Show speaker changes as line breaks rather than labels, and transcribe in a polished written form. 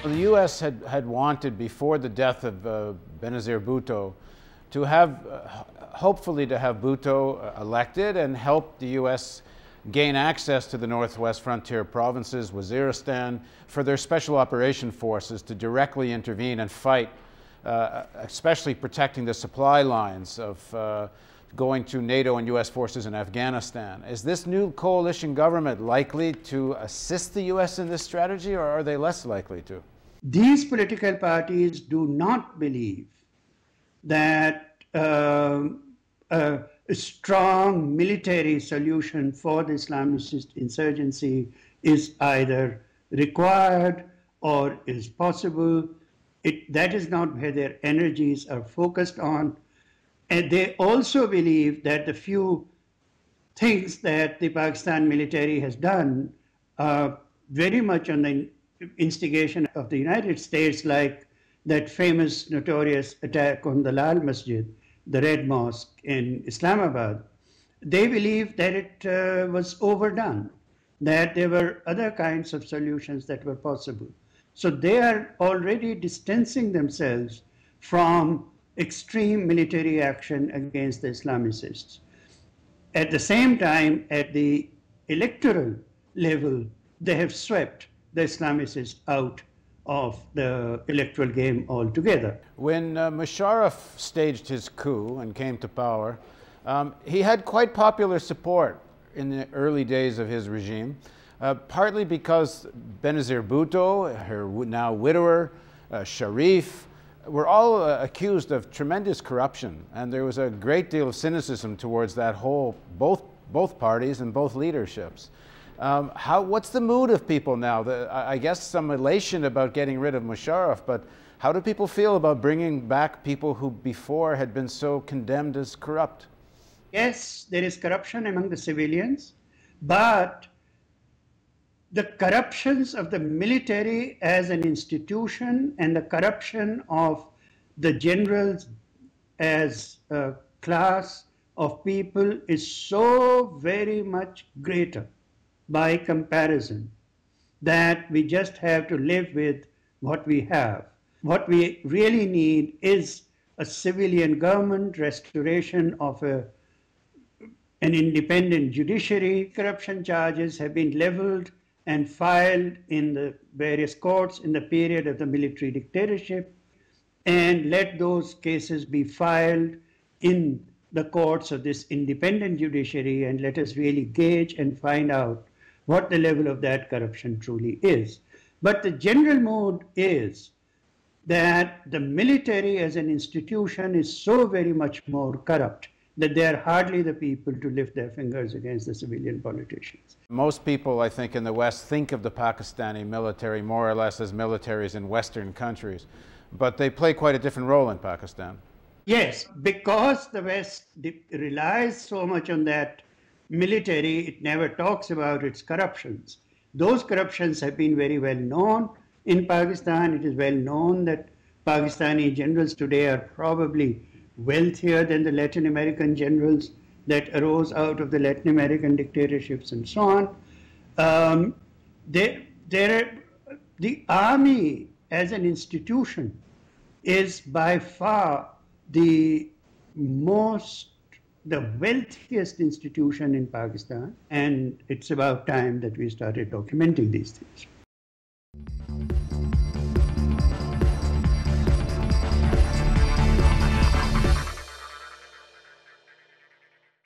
The U.S. had wanted, before the death of Benazir Bhutto, to have, hopefully to have Bhutto elected and help the U.S. gain access to the northwest frontier provinces, Waziristan, for their special operation forces to directly intervene and fight, especially protecting the supply lines of going to NATO and U.S. forces in Afghanistan. Is this new coalition government likely to assist the U.S. in this strategy, or are they less likely to?
These political parties do not believe that a strong military solution for the Islamist insurgency is either required or is possible. That is not where their energies are focused on. And they also believe that the few things that the Pakistan military has done very much on the instigation of the United States, like that famous notorious attack on the Lal Masjid, the Red Mosque in Islamabad. They believe that it was overdone, that there were other kinds of solutions that were possible. So they are already distancing themselves from extreme military action against the Islamicists. At the same time, at the electoral level, they have swept the Islamicists out of the electoral game altogether.
When Musharraf staged his coup and came to power, he had quite popular support in the early days of his regime, partly because Benazir Bhutto, her now widower, Sharif, were all accused of tremendous corruption, and there was a great deal of cynicism towards that whole, both parties and both leaderships. What's the mood of people now? I guess some elation about getting rid of Musharraf, but how do people feel about bringing back people who before had been so condemned as corrupt?
Yes, there is corruption among the civilians, but the corruptions of the military as an institution and the corruption of the generals as a class of people is so very much greater by comparison that we just have to live with what we have. What we really need is a civilian government, restoration of an independent judiciary. Corruption charges have been leveled and filed in the various courts in the period of the military dictatorship, and let those cases be filed in the courts of this independent judiciary, and let us really gauge and find out what the level of that corruption truly is. But the general mood is that the military as an institution is so very much more corrupt that they are hardly the people to lift their fingers against the civilian politicians.
Most people, I think, in the West think of the Pakistani military more or less as militaries in Western countries, but they play quite a different role in Pakistan.
Yes, because the West relies so much on that military, it never talks about its corruptions. Those corruptions have been very well known in Pakistan. It is well known that Pakistani generals today are probably wealthier than the Latin American generals that arose out of the Latin American dictatorships and so on. The army as an institution is by far the wealthiest institution in Pakistan, and it's about time that we started documenting these things.